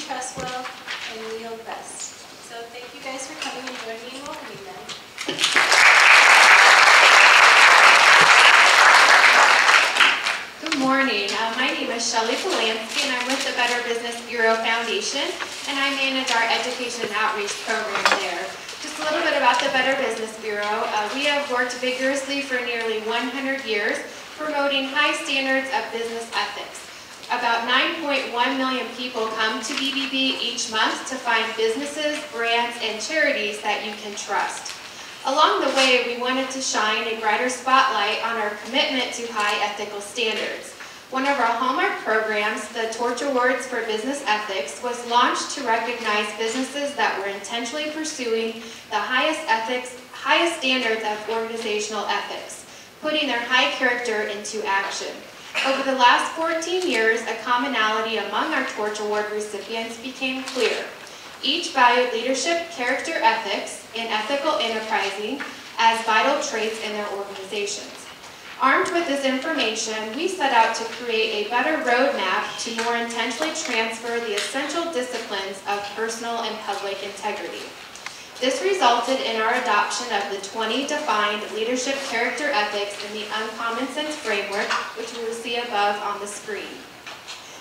trust well, and yield best. So thank you guys for coming and joining me in welcoming them. Good morning. My name is Shelley Polanski, and I'm with the Better Business Bureau Foundation, and I manage our education and outreach program there. Just a little bit about the Better Business Bureau. We have worked vigorously for nearly 100 years promoting high standards of business ethics. About 9.1 million people come to BBB each month to find businesses, brands, and charities that you can trust. Along the way, we wanted to shine a brighter spotlight on our commitment to high ethical standards. One of our hallmark programs, the Torch Awards for Business Ethics, was launched to recognize businesses that were intentionally pursuing the highest standards of organizational ethics, putting their high character into action. Over the last 14 years, a commonality among our Torch Award recipients became clear. Each valued leadership, character ethics, and ethical enterprising as vital traits in their organizations. Armed with this information, we set out to create a better roadmap to more intentionally transfer the essential disciplines of personal and public integrity. This resulted in our adoption of the 20 defined leadership character ethics in the Uncommon Sense framework, which you will see above on the screen.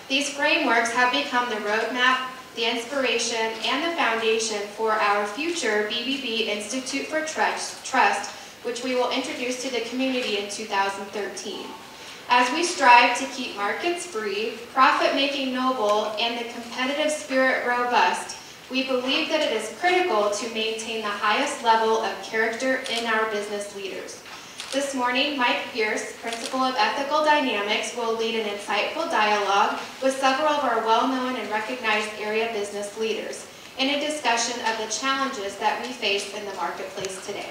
These frameworks have become the roadmap, the inspiration, and the foundation for our future BBB Institute for Trust, which we will introduce to the community in 2013. As we strive to keep markets free, profit-making noble, and the competitive spirit robust, we believe that it is critical to maintain the highest level of character in our business leaders. This morning, Mike Pierce, Principal of Ethical Dynamics, will lead an insightful dialogue with several of our well-known and recognized area business leaders in a discussion of the challenges that we face in the marketplace today.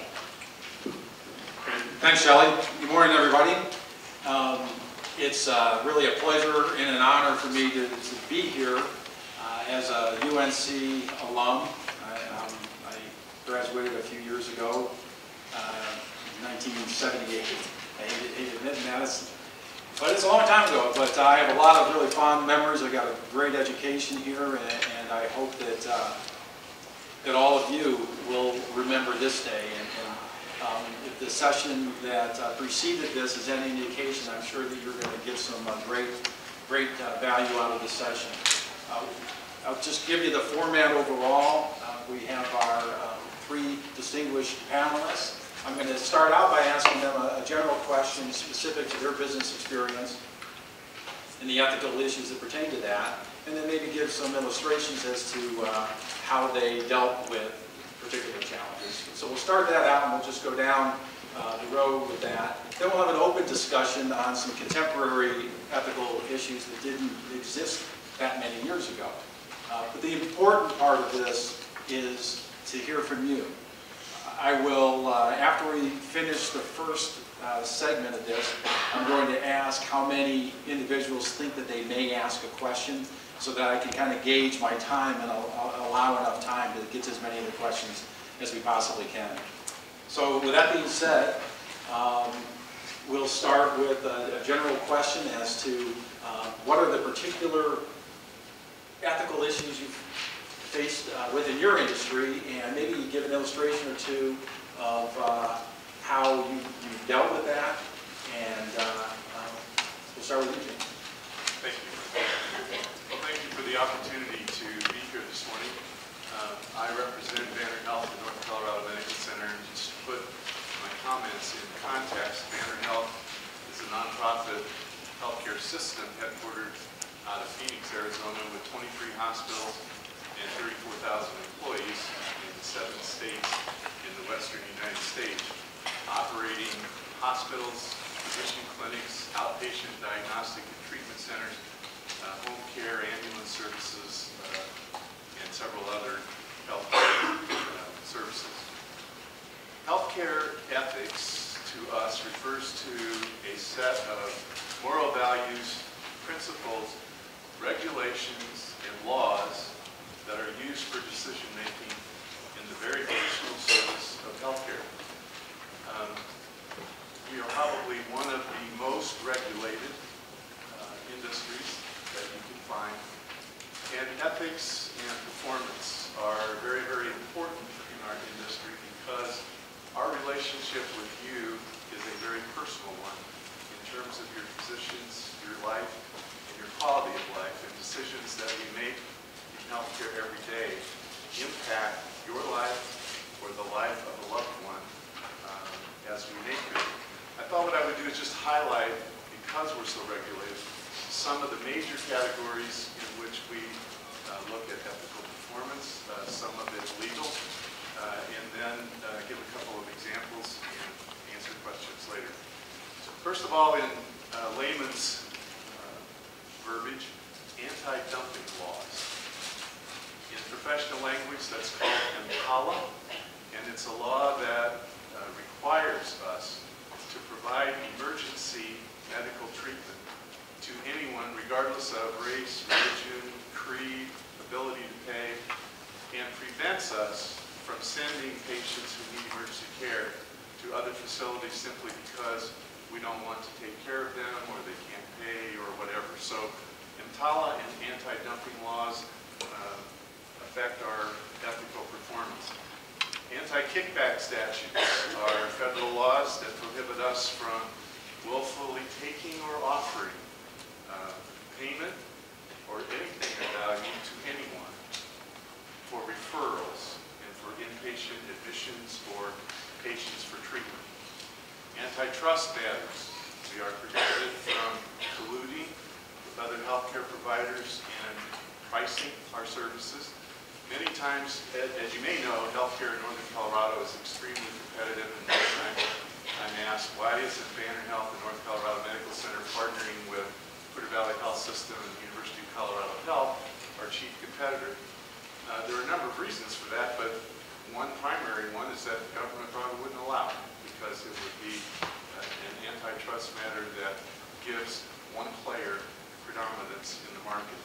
Thanks, Shelley. Good morning, everybody. It's really a pleasure and an honor for me to be here as a UNC alum. I graduated a few years ago. 1978. I hate admitting that, but it's a long time ago. But I have a lot of really fond memories. I got a great education here, and I hope that that all of you will remember this day. And if the session that preceded this is any indication, I'm sure that you're going to get some great value out of the session. I'll just give you the format overall. We have our three distinguished panelists. I'm going to start out by asking them a general question specific to their business experience and the ethical issues that pertain to that, and then maybe give some illustrations as to how they dealt with particular challenges. So we'll start that out and we'll just go down the road with that. Then we'll have an open discussion on some contemporary ethical issues that didn't exist that many years ago. But the important part of this is to hear from you. I will, after we finish the first segment of this, I'm going to ask how many individuals think that they may ask a question so that I can kind of gauge my time and I'll allow enough time to get to as many of the questions as we possibly can. So with that being said, we'll start with a general question as to what are the particular ethical issues you've faced within your industry, and maybe you give an illustration or two of how you've dealt with that, and we'll start with you, Jim. Thank you. Well, thank you for the opportunity to be here this morning. I represent Banner Health, the North Colorado Medical Center, and just to put my comments in context, Banner Health is a nonprofit healthcare system headquartered out of Phoenix, Arizona, with 23 hospitals and 34,000 employees in 7 states in the western United States, operating hospitals, physician clinics, outpatient diagnostic and treatment centers, home care, ambulance services, and several other healthcare services. Healthcare ethics to us refers to a set of moral values, principles, regulations, and laws that are used for decision making in the very personal service of healthcare. We are probably one of the most regulated industries that you can find, and ethics and performance are very, very important in our industry because our relationship with you is a very personal one in terms of your positions, your life, and your quality of life, and decisions that we make in healthcare every day impact your life or the life of a loved one as we make them. I thought what I would do is just highlight, because we're so regulated, some of the major categories in which we look at ethical performance, some of it legal, and then give a couple of examples and answer questions later. So first of all, in layman's verbiage, anti-dumping laws. In professional language, that's called EMTALA, and it's a law that requires us to provide emergency medical treatment to anyone, regardless of race, religion, creed, ability to pay, and prevents us from sending patients who need emergency care to other facilities simply because we don't want to take care of them or they can't pay or whatever. So EMTALA and anti-dumping laws affect our ethical performance. Anti-kickback statutes are federal laws that prohibit us from willfully taking or offering payment or anything of value to anyone for referrals and for inpatient admissions or patients for treatment. Antitrust matters. We are prohibited from colluding with other healthcare providers and pricing our services. Many times, as you may know, healthcare in Northern Colorado is extremely competitive, and many times I'm asked, why isn't Banner Health and North Colorado Medical Center partnering with Porter Valley Health System and the University of Colorado Health, our chief competitor? There are a number of reasons for that, but one primary one is that the government probably wouldn't allow it because it would be an antitrust matter that gives one player predominance in the market.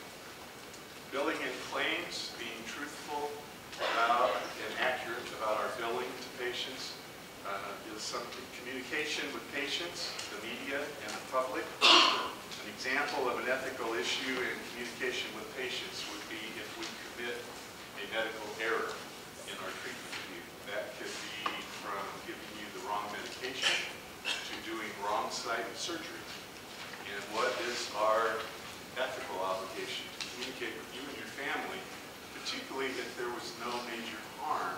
Billing and claims, being truthful about and accurate about our billing to patients is something. Communication with patients, the media, and the public. An example of an ethical issue in communication with patients would be if we commit a medical error in our treatment of you. That could be from giving you the wrong medication to doing wrong site surgery. And what is our ethical obligation? To communicate with you and your family, particularly if there was no major harm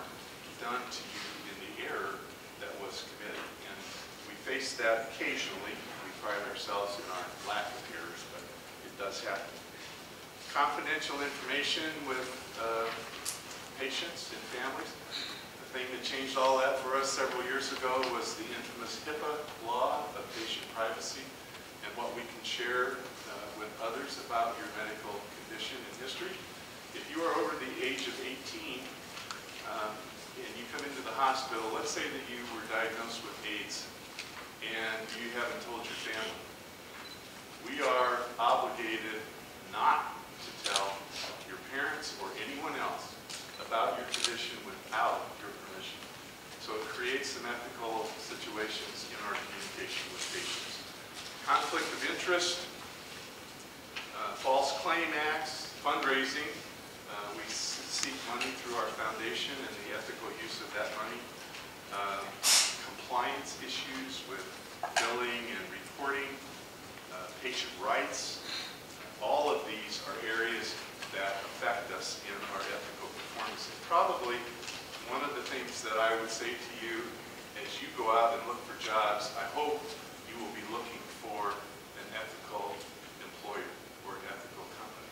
done to you in the error that was committed. And we face that occasionally. We pride ourselves in our lack of errors, but it does happen. Confidential information with patients and families. The thing that changed all that for us several years ago was the infamous HIPAA law of patient privacy and what we can share with others about your medical condition and history. If you are over the age of 18 and you come into the hospital, let's say that you were diagnosed with AIDS and you haven't told your family, we are obligated not to tell your parents or anyone else about your condition without your permission. So it creates some ethical situations in our communication with patients. Conflict of interest, false claim acts, fundraising. We seek money through our foundation and the ethical use of that money. Compliance issues with billing and reporting, patient rights. All of these are areas that affect us in our ethical performance. And probably one of the things that I would say to you as you go out and look for jobs, I hope you will be looking for an ethical employer or an ethical company.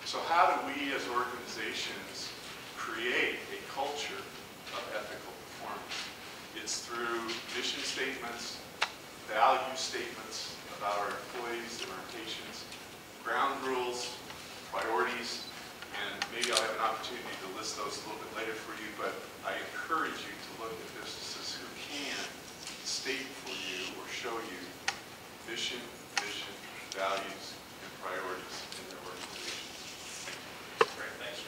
So how do we as organizations create a culture of ethical performance? It's through mission statements, value statements about our employees and our patients, ground rules, priorities, and maybe I'll have an opportunity to list those a little bit later for you, but I encourage you to look at businesses who can state for you or show you mission, vision, values, and priorities in their organizations. Great, thanks.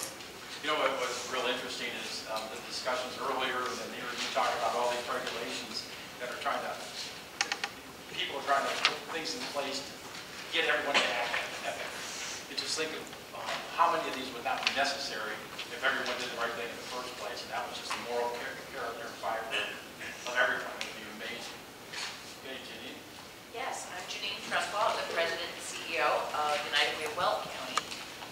You know what was real interesting is the discussions earlier, and here you talk about all these regulations that are trying to, people are trying to put things in place to get everyone to act ethically. You just think of how many of these would not be necessary if everyone did the right thing in the first place, and that was just the moral character and fiber of everyone. It would be amazing. Okay, Janine? Yes, I'm Janine Trumbaugh, I'm the President and CEO of United Way of Weld County,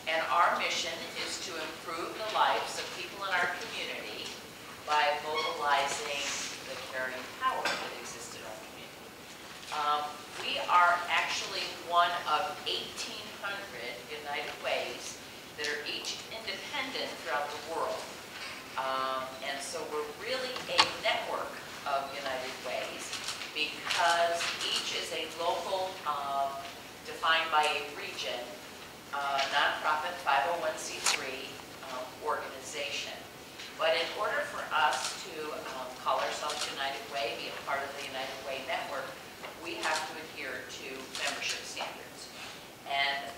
and our mission is to improve the lives of people in our community by mobilizing the caring power that exists in our community. We are actually one of 1,800 United Ways that are each independent throughout the world. And so we're really a network of United Ways because each is a local, defined by a region, nonprofit 501c3 organization. But in order for us to call ourselves United Way, be a part of the United Way network, we have to adhere to membership standards. And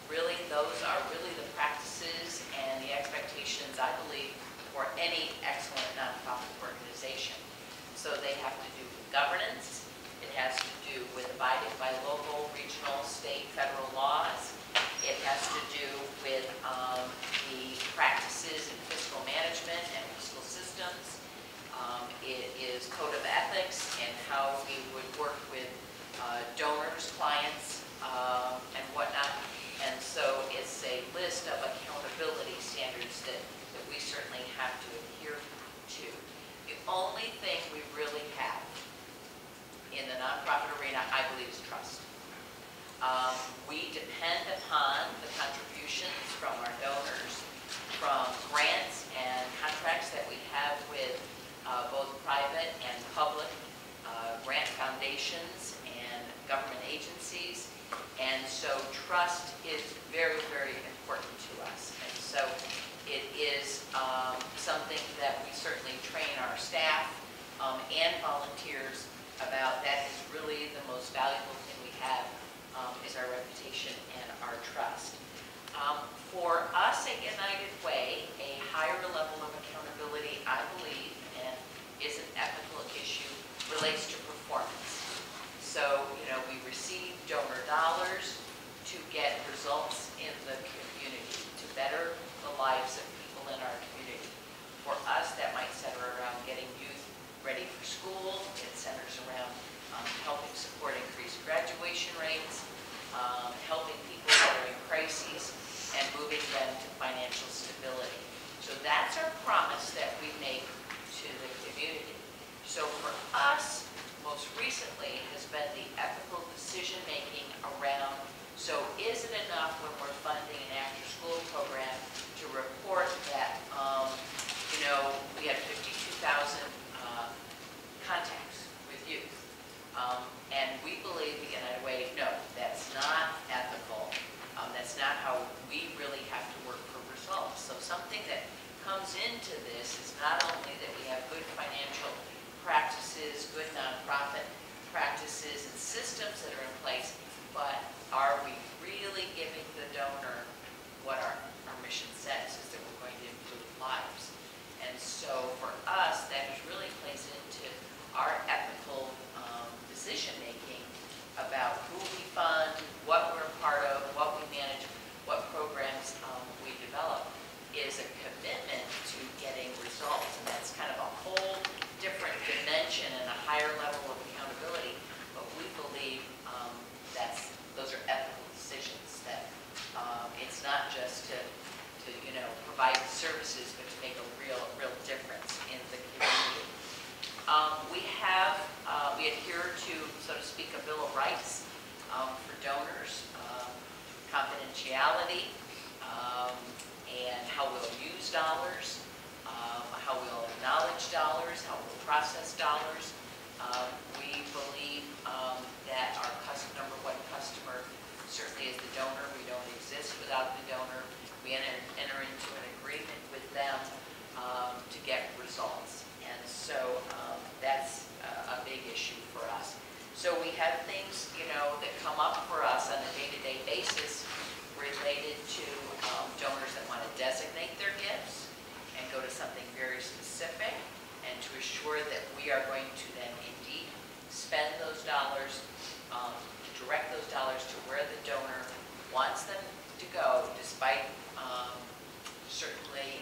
really, those are really the practices and the expectations, I believe, for any excellent nonprofit organization. So they have to do with governance. It has to do with abiding by local, regional, state, federal laws. It has to do with the practices in fiscal management and fiscal systems. It is code of ethics and how we would work with donors, clients, and whatnot. And so it's a list of accountability standards that we certainly have to adhere to. The only thing we really have in the nonprofit arena, I believe, is trust. We depend upon the contributions from our donors, from grants and contracts that we have with both private and public grant foundations and government agencies. And so trust is very, very important to us. And so it is something that we certainly train our staff and volunteers about. That is really the most valuable thing we have, is our reputation and our trust. For us at United Way, a higher level of accountability, I believe, and is an ethical issue, relates to performance. So, we receive donor dollars to get results in the community, to better the lives of people in our community. For us, that might center around getting youth ready for school. It centers around helping support increased graduation rates, helping people that are in crises, and moving them to financial stability. So that's our promise that we make to the community. So for us, most recently has been the ethical decision-making around, so is it enough when we're funding an after-school program to report that, we had 52,000 contacts with youth. And we believe at United Way, no, that's not ethical. That's not how we really have to work for results. So something that comes into this is not only that we have good financial practices, good nonprofit practices and systems that are in place, but are we really giving the donor what our mission says, is that we're going to improve lives. And so for us, that really plays into our ethical decision-making about who we fund, what we're a part of, what we manage, what programs we develop, is a commitment to getting results. And that's kind of a whole different dimension and a higher level of accountability. But we believe those are ethical decisions, that it's not just to provide services, but to make a real difference in the community. We adhere to, so to speak, a Bill of Rights for donors, confidentiality, and how we'll use dollars, how we'll acknowledge dollars, how we'll process dollars. We believe that our number one customer certainly is the donor. We don't exist without the donor. We enter into an agreement with them to get results. And so that's a big issue for us. So we have things, that come up for us on a day-to-day basis related to donors that want to designate their gifts and go to something very specific, and to assure that we are going to then indeed spend those dollars, direct those dollars to where the donor wants them to to go despite certainly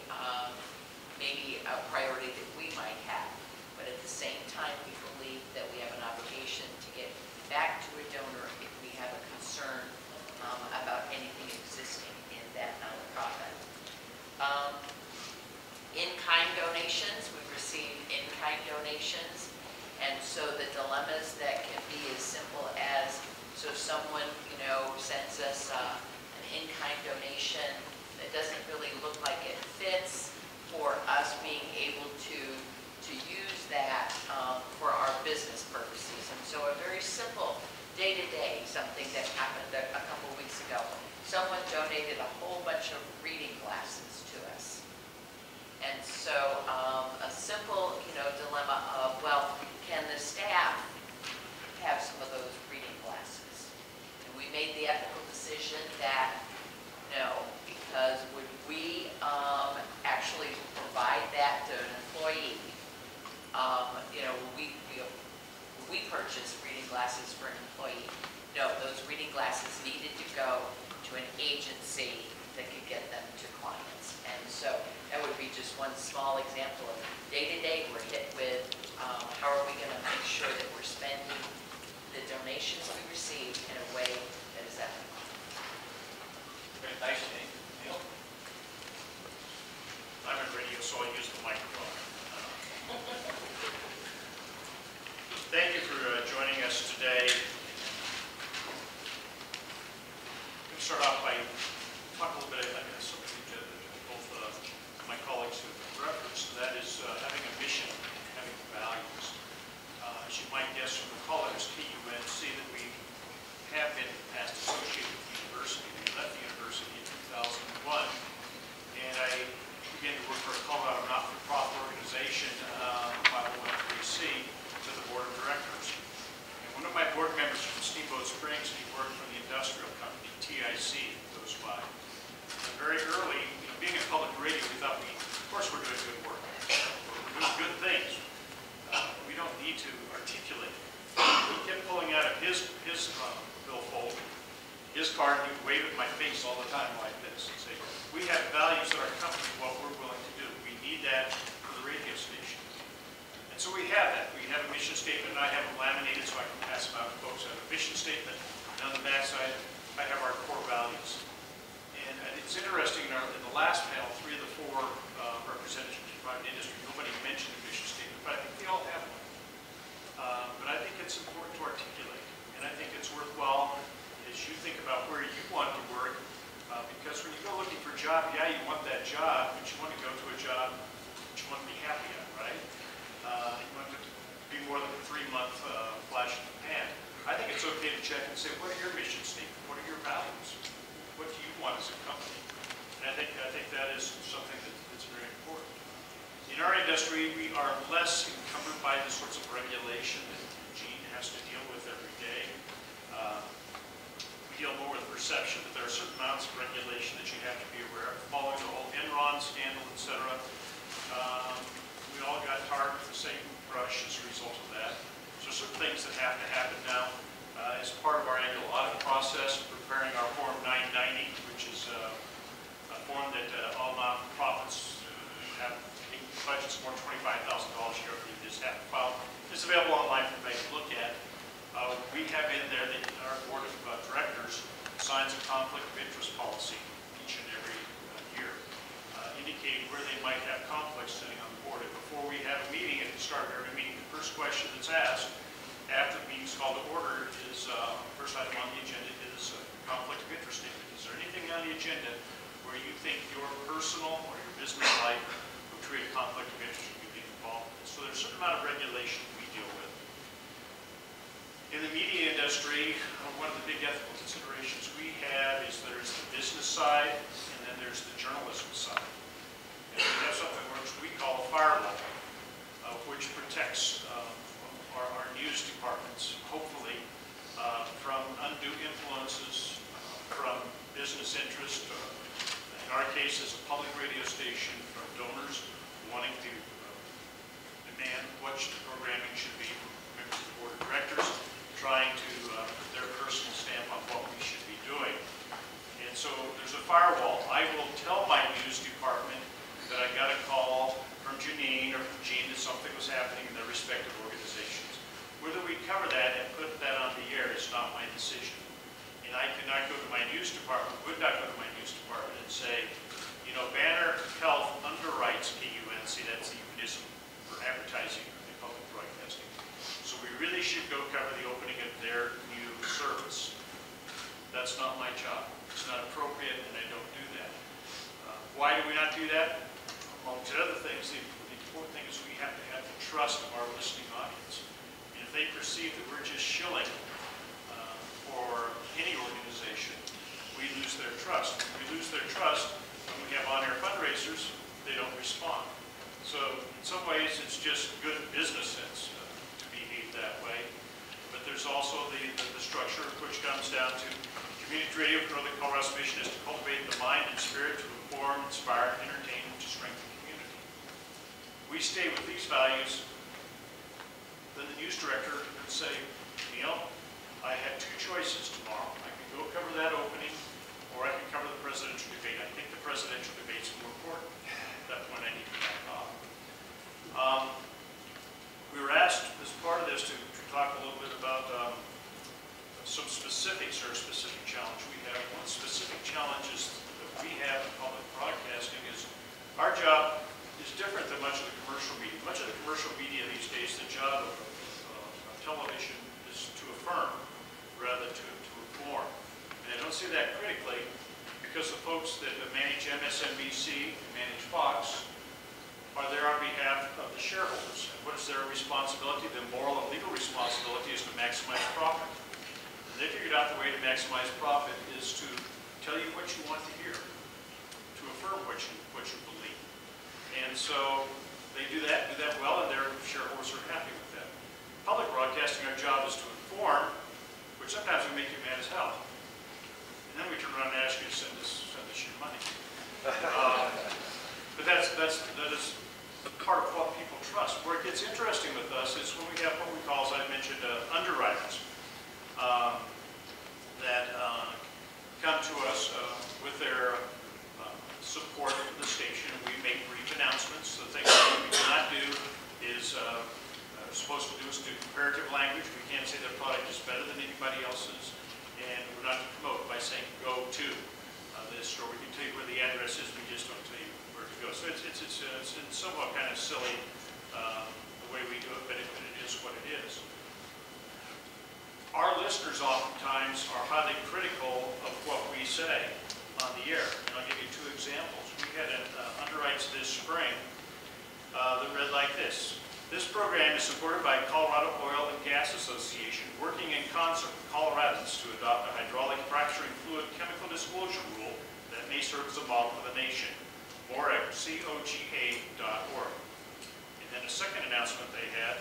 maybe a priority that we might have. But at the same time, we believe that we have an obligation to get back to a donor if we have a concern about anything existing in that nonprofit. In-kind donations, we receive in-kind donations, and so the dilemmas that can be as simple as, so someone, sends us an in-kind donation that doesn't really look like it fits, for us being able to use that for our business purposes. And so a very simple day-to-day, something that happened a couple of weeks ago, someone donated a whole bunch of reading glasses to us. And so a simple, dilemma of, well, can the staff have some of those reading glasses? And we made the ethical decision that no, because would we actually provide that to an employee? We purchased reading glasses for an employee. No, those reading glasses needed to go to an agency that could get them to clients. And so that would be just one small example of day-to-day we're hit with how are we going to make sure that we're spending the donations we receive in a way that is ethical. Great, thanks, Jane. Neil? I'm in radio, so I'll use the microphone. Thank you for joining us today. Let me start off by talking a little bit about something that both my colleagues have referenced, and that is having a mission, having values. As you might guess from the colors, KUNC, that we have been past associated with the university. We left the university in 2001, and I began to work for a Colorado not-for-profit organization, 501(c), with the board of directors. And one of my board members from Steamboat Springs, he worked for the industrial company, TIC, goes by. And very early, being in public radio, we thought of course we're doing good work. We're doing good things. We don't need to articulate. He kept pulling out of his billfold, his card, and he would wave at my face all the time like this and say, we have values at our company, what we're willing to do. We need that for the radio station. And so we have that. We have a mission statement, and I have them laminated so I can pass them out to folks. I have a mission statement, and on the back side, I have our core values. And it's interesting, in the last panel, 3 of the 4 representatives from private industry, nobody mentioned the mission statement, but I think we all have one. But I think it's important to articulate, and I think it's worthwhile as you think about where you want to work, because when you go looking for a job, yeah, you want that job, but you want to go to a job that you want to be happy at, right? You want it to be more than a 3-month flash in the pan. I think it's okay to check and say, what are your mission statement? What are your values? What do you want as a company? And I think that is something that's very important. In our industry, we are less encumbered by the sorts of regulation that Gene has to deal with every day. We deal more with perception, but there are certain amounts of regulation that you have to be aware of. Following the whole Enron scandal, etc. We all got tarred with the same brush as a result of that. So certain things that have to happen now as part of our annual audit process, preparing our Form 990, which is a form that all nonprofits have budgets more than $25,000 a year for you just have to file. It's available online for anybody to look at. We have in there that our board of directors signs a conflict of interest policy each and every year, indicating where they might have conflicts sitting on the board. And before we have a meeting, at the start of every meeting, the first question that's asked after the meeting's called to order is, first item on the agenda is conflict of interest statement. Is there anything on the agenda where you think your personal or your business life would create a conflict of interest with you being involved in? So there's a certain amount of regulation we deal with. In the media industry, one of the big ethical considerations we have is there's the business side and then there's the journalism side. And we have something which we call a firewall, which protects our news departments, hopefully, from undue influences, from business interest, in our case as a public radio station, from donors wanting to demand what the programming should be, members of the board of directors trying to put their personal stamp on what we should be doing. And so there's a firewall. I will tell my news department that I got a call from Janine or from Gene that something was happening in their respective organizations. Whether we cover that and put that on the air is not my decision. And I cannot go to my news department, would not go to my news department and say, you know, Banner Health underwrites KUNC, that's the euphemism for advertising in public broadcasting. So we really should go cover the opening of their new service. That's not my job. It's not appropriate, and I don't do that. Why do we not do that? Amongst other things, the important thing is we have to have the trust of our listening audience. And if they perceive that we're just shilling for any organization, we lose their trust. When we lose their trust, when we have on-air fundraisers, they don't respond. So in some ways, it's just good business sense to behave that way. But there's also the structure, which comes down to community radio. Northern Colorado's mission is to cultivate the mind and spirit to inform, inspire, entertain, and to strengthen community. We stay with these values, then the news director would say, Neil, I have two choices tomorrow. I can go cover that opening, or I can cover the presidential debate. I think the presidential debate's more important. At that point, I need to back off. We were asked, as part of this, to talk a little bit about some specifics or a specific challenge we have. One specific challenge is that we have in public broadcasting is our job is different than much of the commercial media. Much of the commercial media these days, the job of television is to affirm rather than to inform. And I don't say that critically because the folks that manage MSNBC and manage Fox are there on behalf of the shareholders. And what is their responsibility? The moral and legal responsibility is to maximize profit. And they figured out the way to maximize profit is to tell you what you want to hear, to affirm what you believe. And so they do that well, and their shareholders are happy with that. Public broadcasting, our job is to inform, which sometimes will make you mad as hell. And then we turn around and ask you to send us your money. But that is part of what people trust. Where it gets interesting with us is when we have what we call, as I mentioned, underwriters that come to us with their support of the station. We make brief announcements. The thing that we cannot do is supposed to do is do comparative language. We can't say their product is better than anybody else's, and we're not to promote by saying go to this, or we can tell you where the address is. We just don't tell you where to go. So it's somewhat kind of silly the way we do it, but it is what it is. Our listeners oftentimes are highly critical of what we say on the air. And I'll give you two examples. We had an underwrites this spring that read like this. This program is supported by Colorado Oil and Gas Association, working in concert with Coloradans to adopt a hydraulic fracturing fluid chemical disclosure rule that may serve as a model for the nation. More at coga.org. And then a second announcement they had.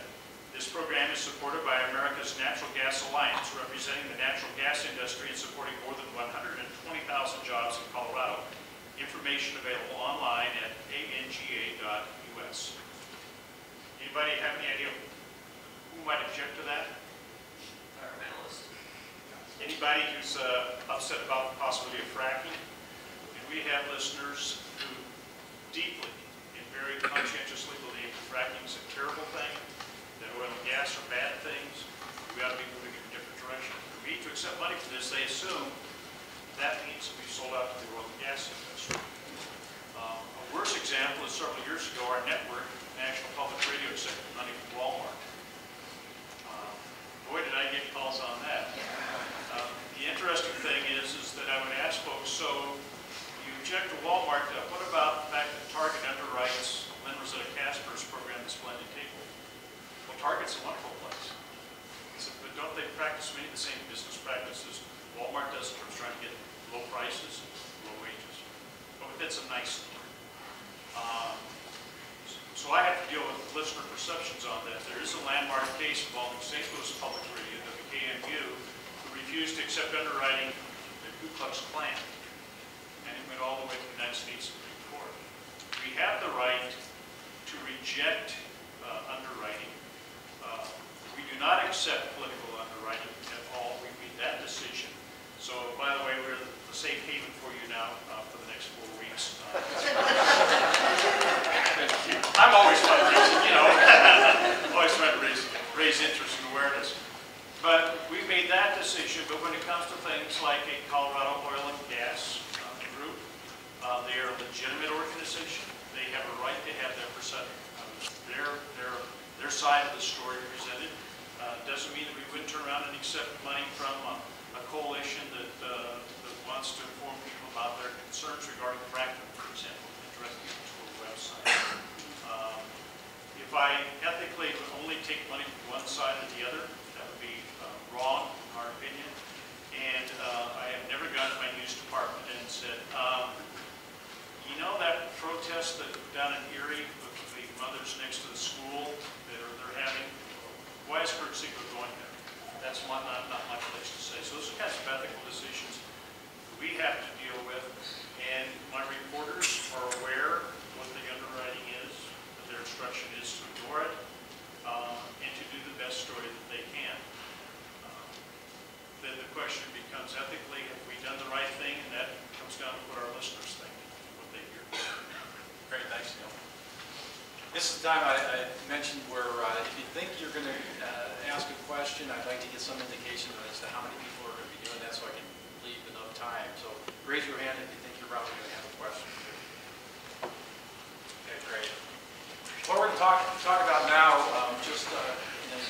This program is supported by America's Natural Gas Alliance, representing the natural gas industry and supporting more than 120,000 jobs in Colorado. Information available online at anga.us. Anybody have any idea who might object to that? Environmentalist. Anybody who's upset about the possibility of fracking? And we have listeners who deeply and very conscientiously believe that fracking is a terrible thing, that oil and gas are bad things. We ought to be moving in a different direction. For me to accept money for this, they assume that means that we've sold out to the oil and gas industry. A worse example is several years ago, our network, National Public Radio, accepted money from Walmart. Boy, did I get calls on that. The interesting thing is that I would ask folks, so you object to Walmart, what about the fact that Target underwrites Lynn Rosetta Casper's program, The Splendid Table? Well, Target's a wonderful place. But don't they practice many of the same business practices Walmart does in terms of trying to get low prices, low wages? But it's a nice story. So I have to deal with listener perceptions on that. There is a landmark case involving St. Louis Public Radio, WKMU, who refused to accept underwriting the Ku Klux Klan. And it went all the way to the United States Supreme Court. We have the right to reject underwriting. We do not accept political underwriting at all. We made that decision. So, by the way, we're the safe haven for you now. now for the next 4 weeks. I'm always fundraising, you know, always trying to raise interest and awareness. But we made that decision, but when it comes to things like a Colorado Oil and Gas group, they are a legitimate organization. They have a right to have their side of the story presented. Doesn't mean that we wouldn't turn around and accept money from a coalition that wants to inform people about their concerns regarding fracking, for example, and direct people to a website. If I ethically would only take money from one side or the other, that would be wrong, in our opinion. And I have never gone to my news department and said, you know that protest that down in Erie with the mothers next to the school that they're having? Why is Kurt Siegler going there? That's not my place to say. So those are kinds of ethical decisions we have to deal with. And my reporters are aware what the underwriting is, that their instruction is to ignore it, and to do the best story that they can. Then the question becomes, ethically, have we done the right thing? And that comes down to what our listeners think, what they hear. Great, thanks, Neil. This is the time I mentioned where if you think you're going to ask a question, I'd like to get some indication as to how many people are going to be doing that so I can leave enough time. So raise your hand if you think you're probably going to have a question. Okay, great. What we're going to talk about now, just in an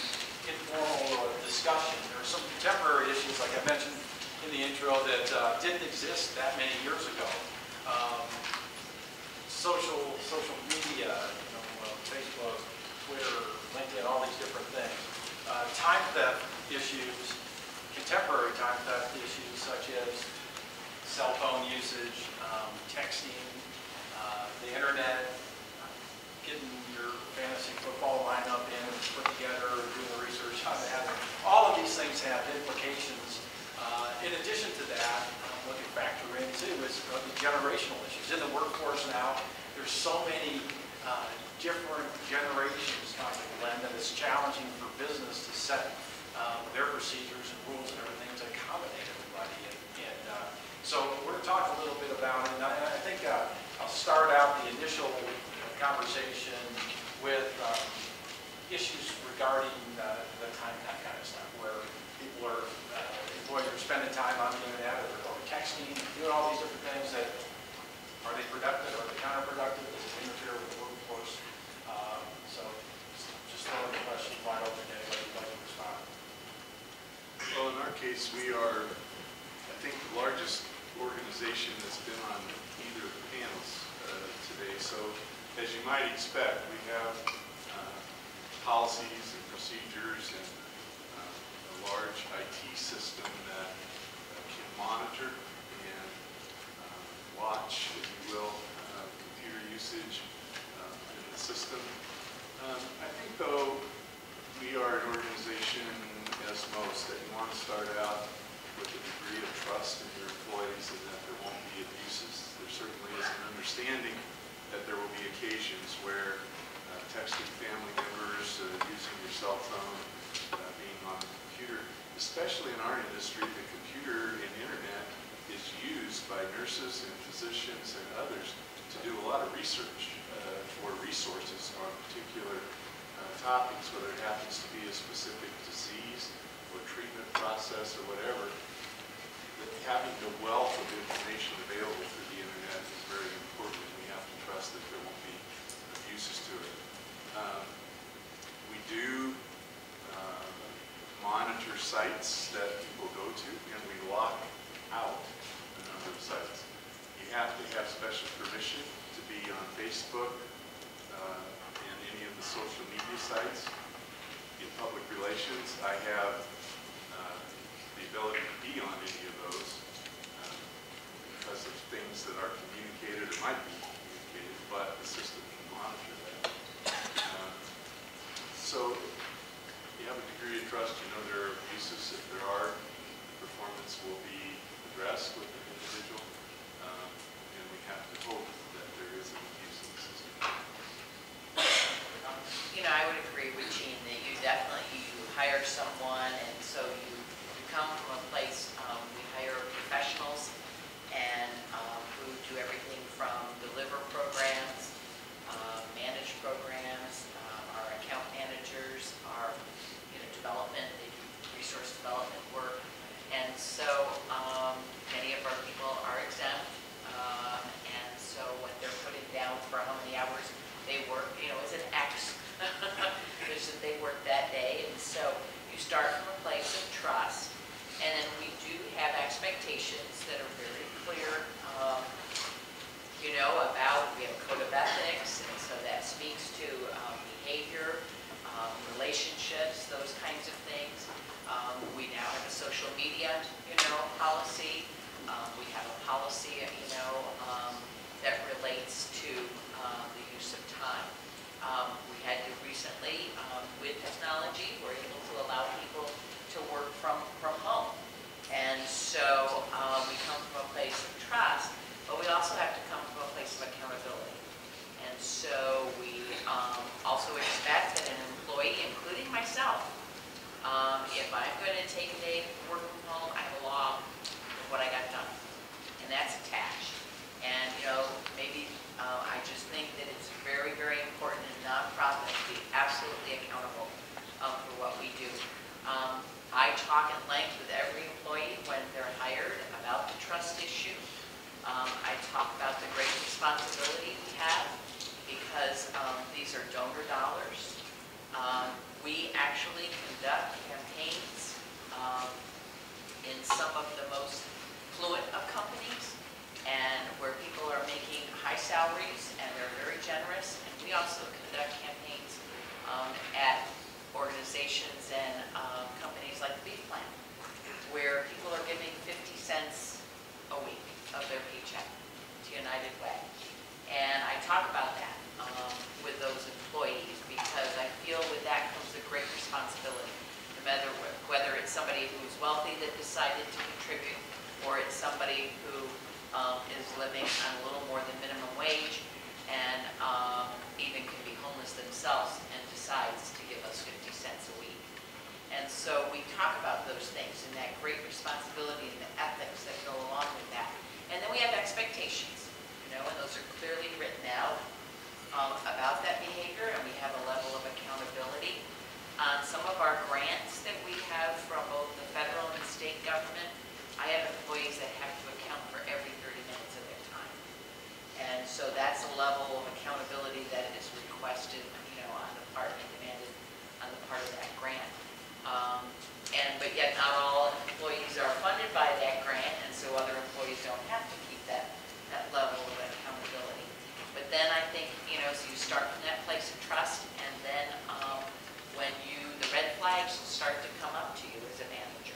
informal discussion, there are some contemporary issues, like I mentioned in the intro, that didn't exist that many years ago. Social media, Facebook, Twitter, LinkedIn, all these different things. Time theft issues, contemporary time theft issues such as cell phone usage, texting, the internet, getting your fantasy football lineup in and put together, doing the research on that. All of these things have implications. In addition to that, what you factor in too is the generational issues. In the workforce now, there's so many different generations coming to blend that it's challenging for business to set their procedures and rules and everything to accommodate everybody. And so we're going to talk a little bit about it. And I think I'll start out the initial conversation with issues regarding the time, that kind of stuff, where people are, employees are spending time on the internet or texting, doing all these different things that, are they productive, are they counterproductive, does it interfere with the workforce? So just throwing the question wide open to anybody who'd like to respond. Well, in our case, we are, I think, the largest organization that's been on either of the panels today. So as you might expect, we have policies and procedures and a large IT system that can monitor and watch, if you will, computer usage in the system. I think, though, we are an organization, as most, that you want to start out with a degree of trust in your employees and that there won't be abuses. There certainly is an understanding that there will be occasions where texting family members, using your cell phone, being on the computer, especially in our industry, the computer and internet is used by nurses and physicians and others to do a lot of research for resources on particular topics, whether it happens to be a specific disease or treatment process or whatever. Having the wealth of information available through the internet is very important, and we have to trust that there won't be abuses to it. We do monitor sites that people go to, and we lock out a number of sites. You have to have special permission to be on Facebook and any of the social media sites. In public relations, I have the ability to be on any of those because of things that are communicated or might be communicated, but the system can monitor that. So you have a degree of trust, you know there are abuses. If there are, performance will be addressed with an individual, and we have to hope that there is an abuse in the system. You know, I would agree with Gene that you definitely, you hire someone, and so you come from a place, we hire that are very clear, you know, about, we have a code of ethics, and so that speaks to behavior, relationships, those kinds of things. We now have a social media, you know, policy. We have a policy, you know, that relates to the use of time. We had to recently, with technology, we're able to allow people to work from home. And so we come from a place of trust, but we also have to come from a place of accountability. And so we also expect that an employee, including myself, if I'm going to take a day to work from home, I have a log of what I got done. And that's attached. And, you know, maybe I just think that it's very, very important in nonprofit to be absolutely accountable for what we do. I talk at length with every employee when they're hired about the trust issue. I talk about the great responsibility we have because these are donor dollars. We actually conduct campaigns in some of the most fluent of companies and where people are making high salaries and they're very generous. And we also conduct campaigns at organizations and companies like the BBB Panel, where people are giving 50 cents a week of their paycheck to United Way. And I talk about that with those employees because I feel with that comes a great responsibility. Whether it's somebody who's wealthy that decided to contribute or it's somebody who is living on a little more than minimum wage and even can be homeless themselves and decides to give us 50 cents a week. And so we talk about those things and that great responsibility and the ethics that go along with that. And then we have expectations, you know, and those are clearly written out about that behavior, and we have a level of accountability. On some of our grants that we have from both the federal and state government, I have employees that have to account for every 30 minutes of their time. And so that's a level of accountability that is requested, you know, on the part and demanded on the part of that grant. But yet not all employees are funded by that grant, and so other employees don't have to keep that level of accountability. But then I think, you know, so you start from that place of trust, and then when the red flags start to come up to you as a manager,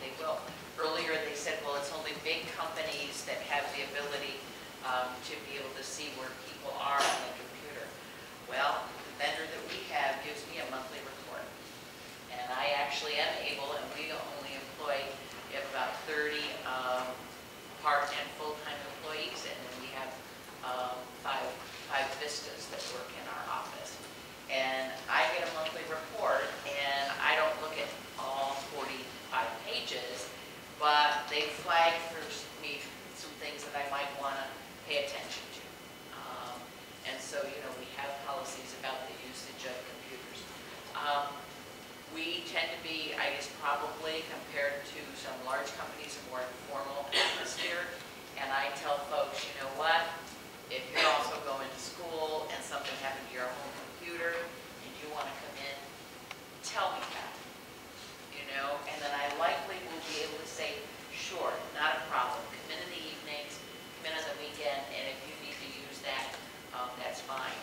they will. Earlier they said, well, it's only big companies that have the ability to be able to see where people are on the computer. Well, the vendor that we have gives me a monthly report. And I actually am able, and we only employ about 30 part and full-time employees, and then we have five vistas that work in our office. And I get a monthly report, and I don't look at all 45 pages, but they flag for me some things that I might want to pay attention to. And so, you know, we have policies about the usage of computers. We tend to be, I guess, probably compared to some large companies, a more informal atmosphere. And I tell folks, you know what, if you're also going to school and something happened to your home computer and you want to come in, tell me that, you know, and then I likely will be able to say, sure, not a problem, come in the evenings, come in on the weekend, and if you need to use that, that's fine.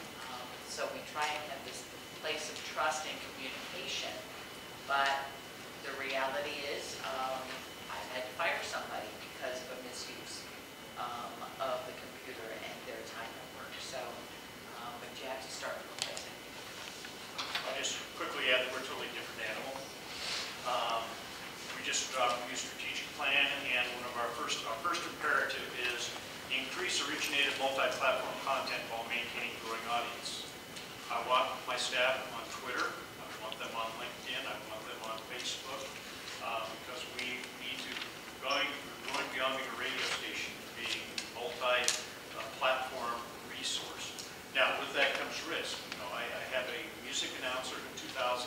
So we try and have this place of trust and communication, but the reality is I've had to fire somebody because of a misuse of the computer and their time at work. So, but you have to start from a place. I'll just quickly add that we're a totally different animal. We just adopted a new strategic plan, and one of our first imperative is increase originated multi-platform content while maintaining a growing audience. I want my staff on Twitter, I want them on LinkedIn, I want them on Facebook, because we need to, going beyond being a radio station, being a multi-platform resource. Now, with that comes risk. You know, I had a music announcer in 2008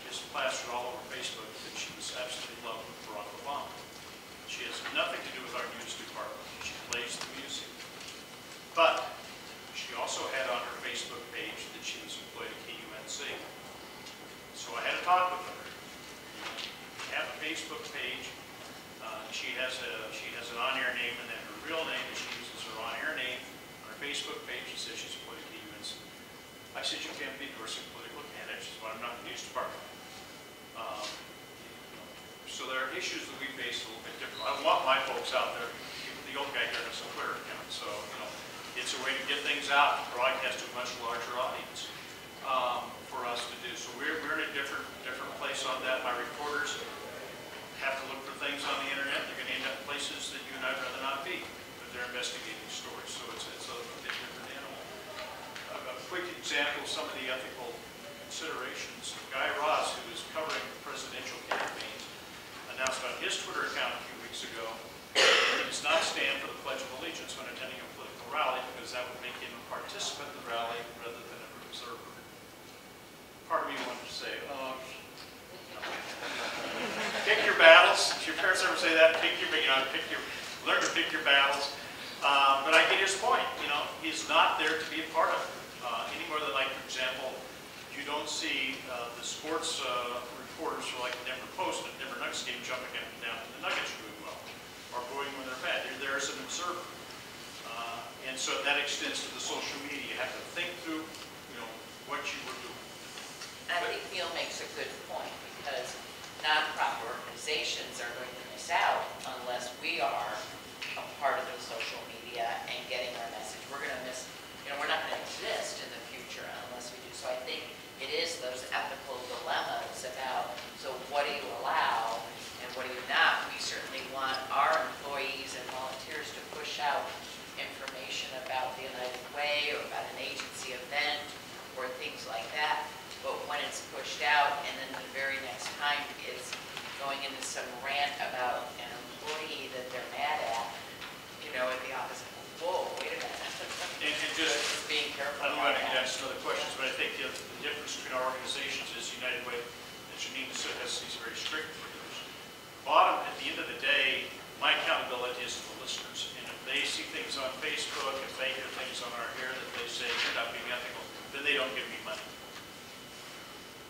just plastered all over Facebook that she was absolutely in love with Barack Obama. She has nothing to do with our news department. She plays the music. But she also had on her Facebook page that she was employed at KUNC. So I had a talk with her. You have a Facebook page. name and then her real name, and she uses her on-air name on her Facebook page. She says she's a politically UNC. I said, you can't be endorsing political candidates. She said, well, I'm not in the news department. So there are issues that we face a little bit different. I want my folks out there. The old guy here has a Twitter account, so it's a way to get things out and broadcast to a much larger audience for us to do. So we're in a different place on that. My reporters have to look for things on the internet. They're going to end up places that you and I'd rather not be, but they're investigating stories. So it's a bit different animal. A quick example of some of the ethical considerations. Guy Ross, who was covering presidential campaigns, announced on his Twitter account a few weeks ago he does not stand for the Pledge of Allegiance when attending a political rally because that would make him a participant in the rally rather than an observer. Part of me wanted to say, pick your battles. Did your parents ever say that? Learn to pick your battles. But I get his point. He's not there to be a part of it any more than, like, for example, you don't see the sports reporters for, like, the Denver Post and the Denver Nuggets game jumping up and down to the Nuggets doing well or going when they're bad. You're there as an observer. And so that extends to the social media. You have to think through, what you were doing. I think Neil makes a good point because nonprofit organizations are going to miss out unless we are a part of the social media and getting our message. We're going to miss, we're not going to exist in the future unless we do. So I think it is those ethical dilemmas about, so what do you allow and what do you not? We certainly want our employees and volunteers to push out information about the United Way or about an agency event or things like that. But when it's pushed out and then the very next time it's going into some rant about an employee that they're mad at, at the office, whoa, wait a minute. And just being careful. I don't want to get into some other questions, but I think the difference between our organizations is United Way, as Janine said, has these very strict regulars. Bottom, at the end of the day, my accountability is to the listeners. And if they see things on Facebook, if they hear things on our hair that they say, you're not being ethical, then they don't give me money.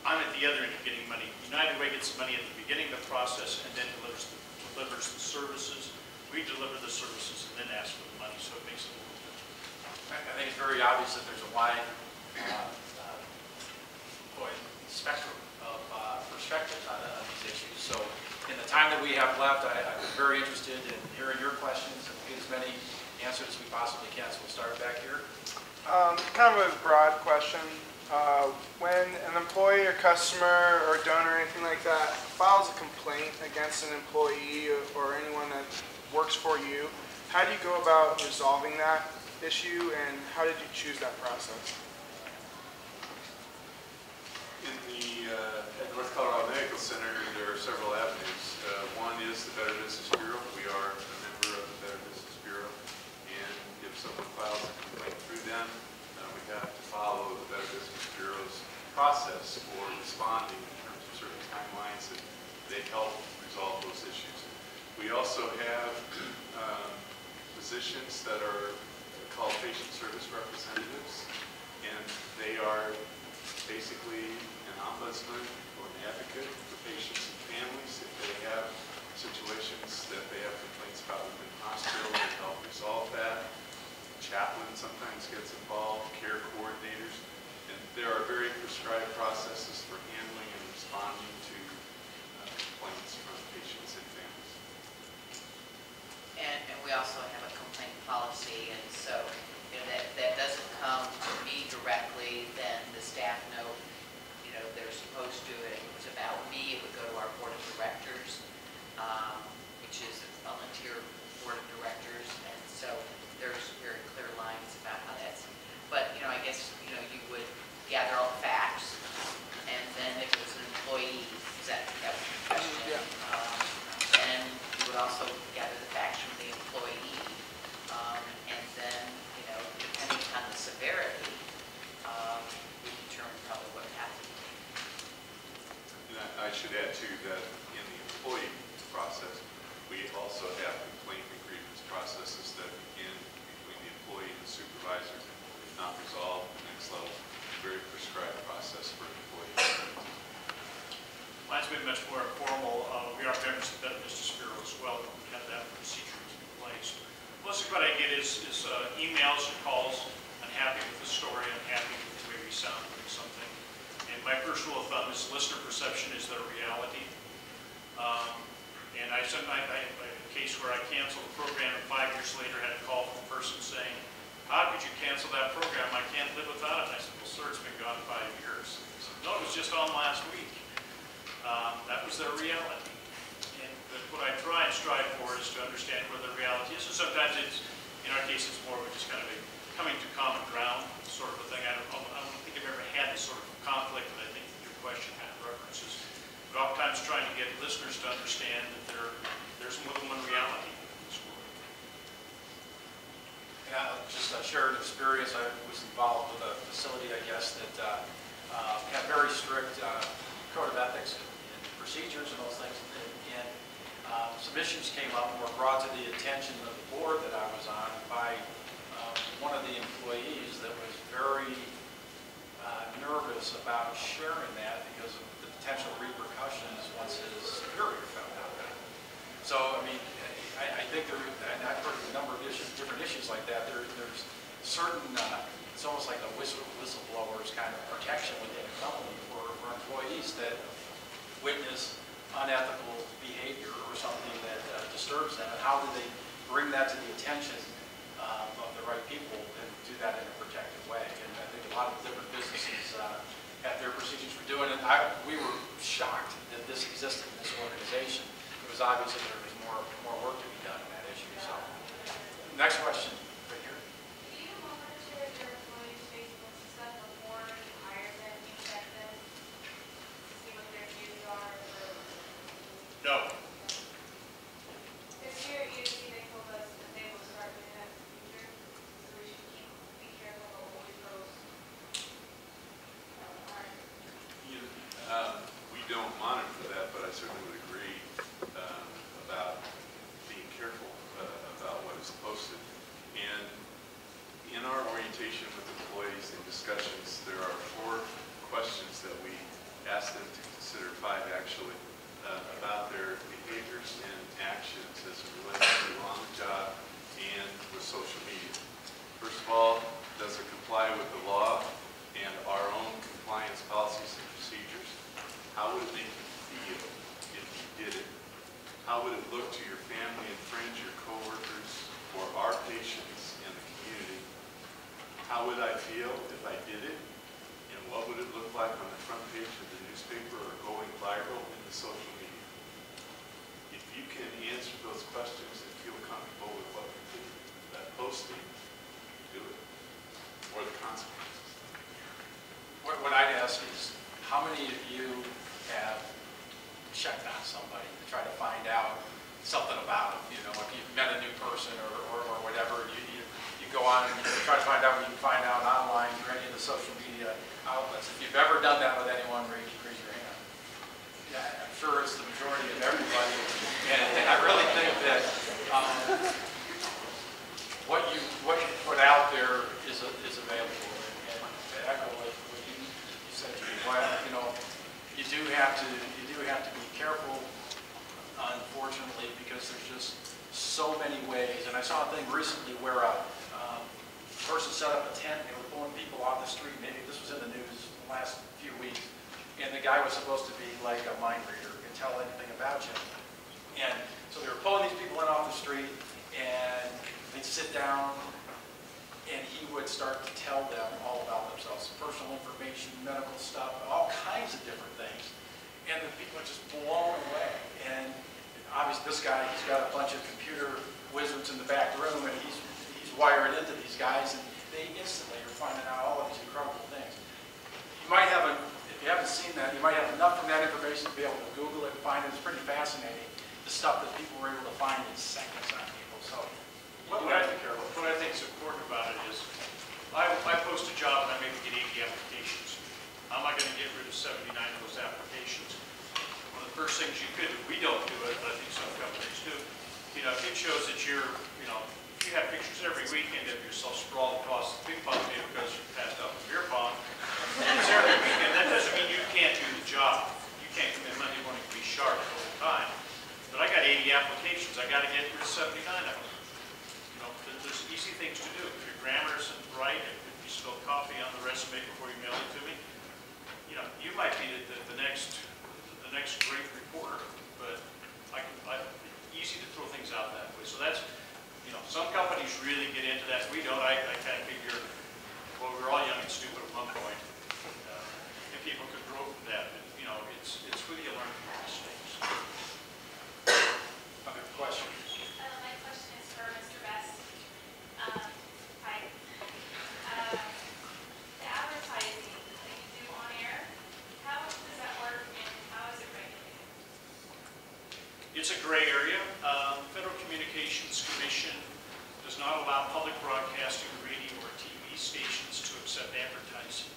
I'm at the other end of getting money. United Way gets money at the beginning of the process and then delivers the services. We deliver the services and then ask for the money, so it makes it a little different. I think it's very obvious that there's a wide spectrum of perspectives on these issues. So in the time that we have left, I'm very interested in hearing your questions and we'll get as many answers as we possibly can. So we'll start back here. Kind of a broad question. When an employee or customer or donor or anything like that files a complaint against an employee or anyone that works for you, how do you go about resolving that issue and how did you choose that process? At North Colorado Medical Center, there are several avenues. One is the Better Business Bureau. We are a member of the Better Business Bureau, and if someone files a complaint through them, we have to follow the Better Business Bureau's process for responding in terms of certain timelines, and they help resolve those issues. We also have positions that are called patient service representatives, and they are basically an ombudsman or an advocate for patients and families. If they have situations that they have complaints about within the hospital, they help resolve that. Chaplain sometimes gets involved, care coordinators, and there are very prescribed processes for handling and responding to complaints from patients and families. And we also have a complaint policy, and so that doesn't come to me directly, then the staff know, they're supposed to, if it was about me, it would go to our board of directors, which is a volunteer board of directors, and so there's very clear lines about how that's, but, I guess, you would gather all the facts, and then if it was an employee, is that was the question? Yeah. And you would also gather the facts from the employee, and then, depending on the severity, we determine probably what happened. And I should add too that in the employee process, we also have complaint and grievance processes that begin between the employee and the supervisor. If not resolved at the next level, a very prescribed process for employees. Mine's been much more informal. We are members of the Better Business Bureau as well. We have that procedure in place. canceled the program, and 5 years later had a call from a person saying, how could you cancel that program? I can't live without it. And I said, well, sir, it's been gone 5 years. He said, no, it was just on last week. That was their reality. And what I try and strive for is to understand where the reality is. So sometimes it's, in our case, it's more of just kind of a coming to common ground sort of a thing. I don't think I've ever had this sort of conflict that I think your question kind of references. But oftentimes trying to get listeners to understand that there's more than one reality in this world. Yeah, just a shared experience. I was involved with a facility, I guess, that had very strict code of ethics and procedures and those things. And some issues came up and were brought to the attention of the board that I was on by one of the employees that was very nervous about sharing that because of the potential repercussions once his superior found out about it. So, I mean, I think there, and I've heard a number of different issues like that. There's certain, it's almost like a whistleblower's kind of protection within a company for employees that witness unethical behavior or something that disturbs them, and how do they bring that to the attention of the right people and do that in a protective way. And I think a lot of different businesses have their procedures for doing it. We were shocked that this existed in this organization. It was obviously there was more work to be done in that issue. So, next question, right here. Do you monitor your employees' Facebook stuff before you hire them? You check them to see what their views are? No. Because here at UC they told us that they will start doing that in the future, so we should be careful about what we post. We don't monitor that, but I certainly would agree about being careful about what is posted. And in our orientation with employees and discussions, there are 4 questions that we ask them to consider, 5 actually, about their behaviors and actions as it relates to on the job and with social media. First of all, does it comply with the law and our own compliance policies and procedures? How would it make you feel if you did it? How would it look to your family and friends, your coworkers, or our patients in the community? How would I feel if I did it? And what would it look like on the front page of the newspaper or going viral in the social media? If you can answer those questions and feel comfortable with what you do, that posting, do it. Or the consequences. What I'd ask is, how many of you have checked on somebody to try to find out something about them? You know, if you've met a new person or whatever, you go on and you try to find out what you can find out online through any of the social media outlets. If you've ever done that with anyone, raise your hand. Yeah, I'm sure it's the majority of everybody. And I really think that what you put out there is available. And to echo what you said, you know, you do have to be careful, unfortunately, because there's just so many ways. And I saw a thing recently where a person set up a tent, they were pulling people off the street. Maybe this was in the news the last few weeks. And the guy was supposed to be like a mind reader, could tell anything about you. And so they were pulling these people in off the street, and they'd sit down, and he would start to tell them all about themselves, personal information, medical stuff, all kinds of different things. And the people are just blown away. And obviously this guy, he's got a bunch of computer wizards in the back room, and he's wired into these guys, and they instantly are finding out all of these incredible things. You might have, if you haven't seen that, you might have enough from that information to be able to Google it and find it. It's pretty fascinating, the stuff that people were able to find in seconds on people. So What I think is important about it is, I post a job and I maybe get 80 applications. How am I going to get rid of 79 of those applications? One of the first things you could do, we don't do it, but I think some companies do, you know, it shows that you're, you know, if you have pictures every weekend of yourself sprawled across the ping pong table because you passed out the beer pong, and it's every weekend, that doesn't mean you can't do the job. You can't come in Monday morning and be sharp the whole time. But I got 80 applications, I got to get rid of 79 of them. You know, there's easy things to do. If your grammar isn't right, if you spill coffee on the resume before you mail it to me, you know, you might be the next great reporter. But easy to throw things out that way. So that's companies really get into that. We don't. I kind of figure, well, we were all young and stupid at one point. And people could grow from that. But, you know, it's really a learn from mistakes. Other questions? My question is for Mr. Best. Hi. The advertising that you do on air, how does that work and how is it regulated? It's a gray area. Federal Communications Commission does not allow public broadcasting, radio, or TV stations to accept advertising.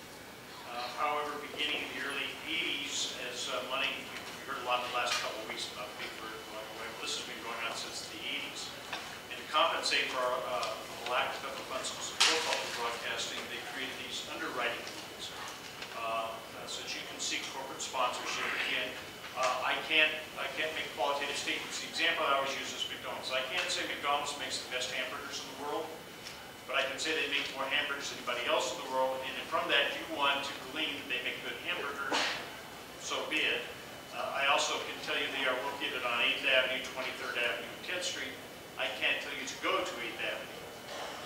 However, beginning in the early 80s, as money, we heard a lot in the last couple of weeks about Big Bird going away. Well, this has been going on since the 80s. And to compensate for the lack of federal funds to support public broadcasting, they created these underwriting rules so that you can seek corporate sponsorship. Again, I can't make qualitative statements. The example I always use is McDonald's. I can't say McDonald's makes the best hamburgers in the world, but I can say they make more hamburgers than anybody else in the world, and if from that you want to glean that they make good hamburgers, so be it. I also can tell you they are located on 8th Avenue, 23rd Avenue, and 10th Street. I can't tell you to go to 8th Avenue.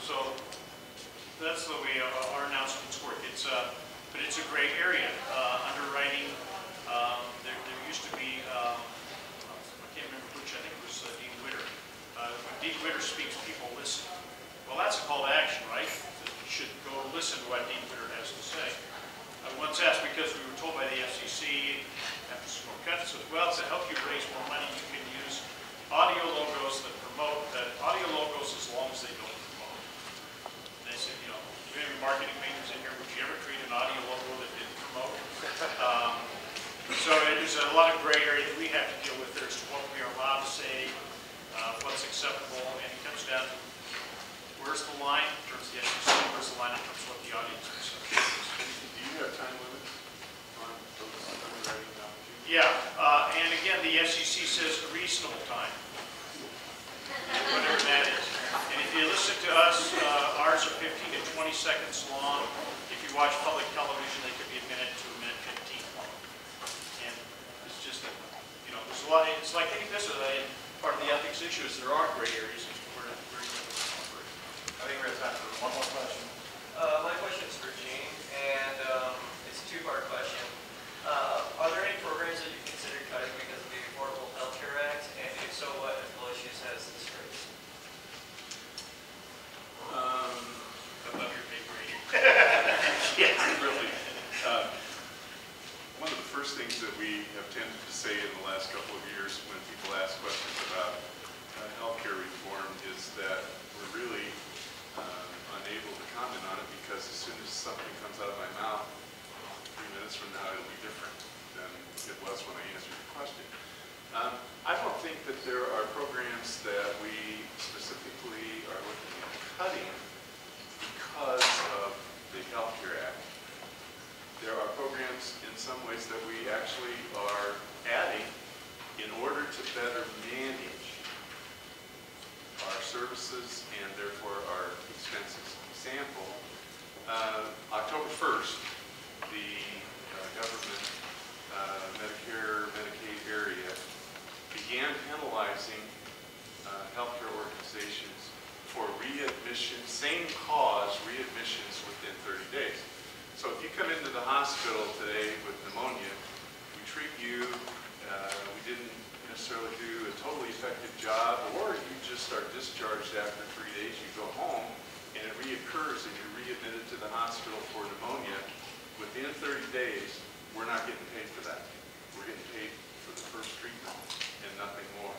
So that's the way our announcements work. But it's a gray area. Underwriting, there used to be, I can't remember which, I think it was Dean Witter. When Dean Witter speaks, people listen. Well, that's a call to action, right? You should go listen to what Dean Witter has to say. I once asked, because we were told by the FCC, after some more cuts, said, well, to help you raise more money, you can use audio logos that promote, audio logos as long as they don't promote. And they said, you know, do you have any marketing majors in here? Would you ever create an audio logo that didn't promote? So there's a lot of gray area that we have to deal with there as to what we are allowed to say, what's acceptable, and it comes down to where's the line in terms of the FCC, where's the line in terms of what the audience is. Do you have time limits on those underwriting opportunities? Yeah, and again, the FCC says a reasonable time, whatever that is. And if you listen to us, ours are 15 to 20 seconds long. If you watch public television, they could be a minute to a minute 15 long. And it's just, you know, there's a lot, it's like any business, part of the ethics issue is there are gray areas. I think we have time for one more question. My question is for Gene, and it's a two-part question. Are there any programs that you consider cutting because of the Affordable Health Care Act? And if so, what ethical issues has this raised? Above your pay grade. Yeah, really. One of the first things that we have tended to say in the last couple of years when people ask questions about healthcare reform is that we're really unable to comment on it because as soon as something comes out of my mouth, 3 minutes from now it'll be different than it was when I answered the question. I don't think that there are programs that we specifically are looking at cutting because of the Health Care Act. There are programs in some ways that we actually are adding in order to better manage our services and therefore our expenses. Example, October 1st, the government Medicare, Medicaid area began penalizing healthcare organizations for readmission, same cause readmissions within 30 days. So if you come into the hospital today with pneumonia, we treat you, we didn't necessarily do a totally effective job, or you just are discharged after 3 days, you go home, and it reoccurs and you're readmitted to the hospital for pneumonia, within 30 days, we're not getting paid for that. We're getting paid for the first treatment and nothing more.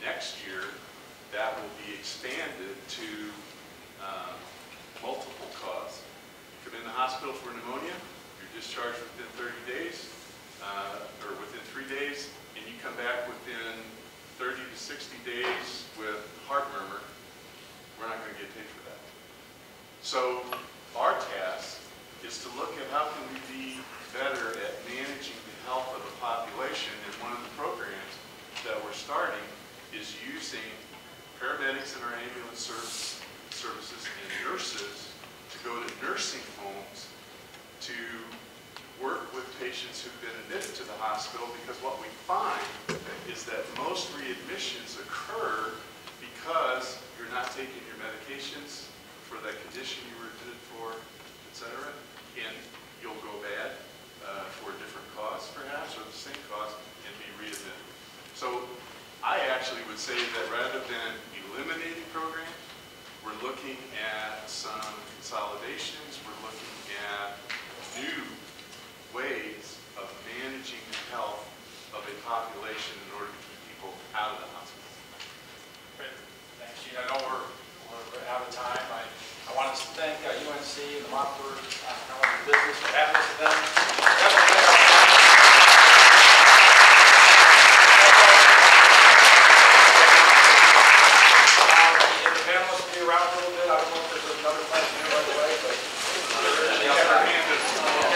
Next year, that will be expanded to multiple cause. You come in the hospital for pneumonia, you're discharged within 30 days, or within 3 days, and you come back within 30 to 60 days with heart murmur, we're not going to get paid for that. So our task is to look at how can we be better at managing the health of the population, and one of the programs that we're starting is using paramedics in our ambulance services and nurses to go to nursing homes to work with patients who've been admitted to the hospital, because what we find is that most readmissions occur because you're not taking your medication patients for that condition you were admitted for, et cetera, and you'll go bad for a different cause perhaps, or the same cause, and be readmitted. So I actually would say that rather than eliminating programs, we're looking at some consolidations, we're looking at new ways of managing the health of a population in order to keep people out of the hospital. Great. Thanks, Gene. I know we're out of time. I want to thank UNC and the Monfort business for having us with them.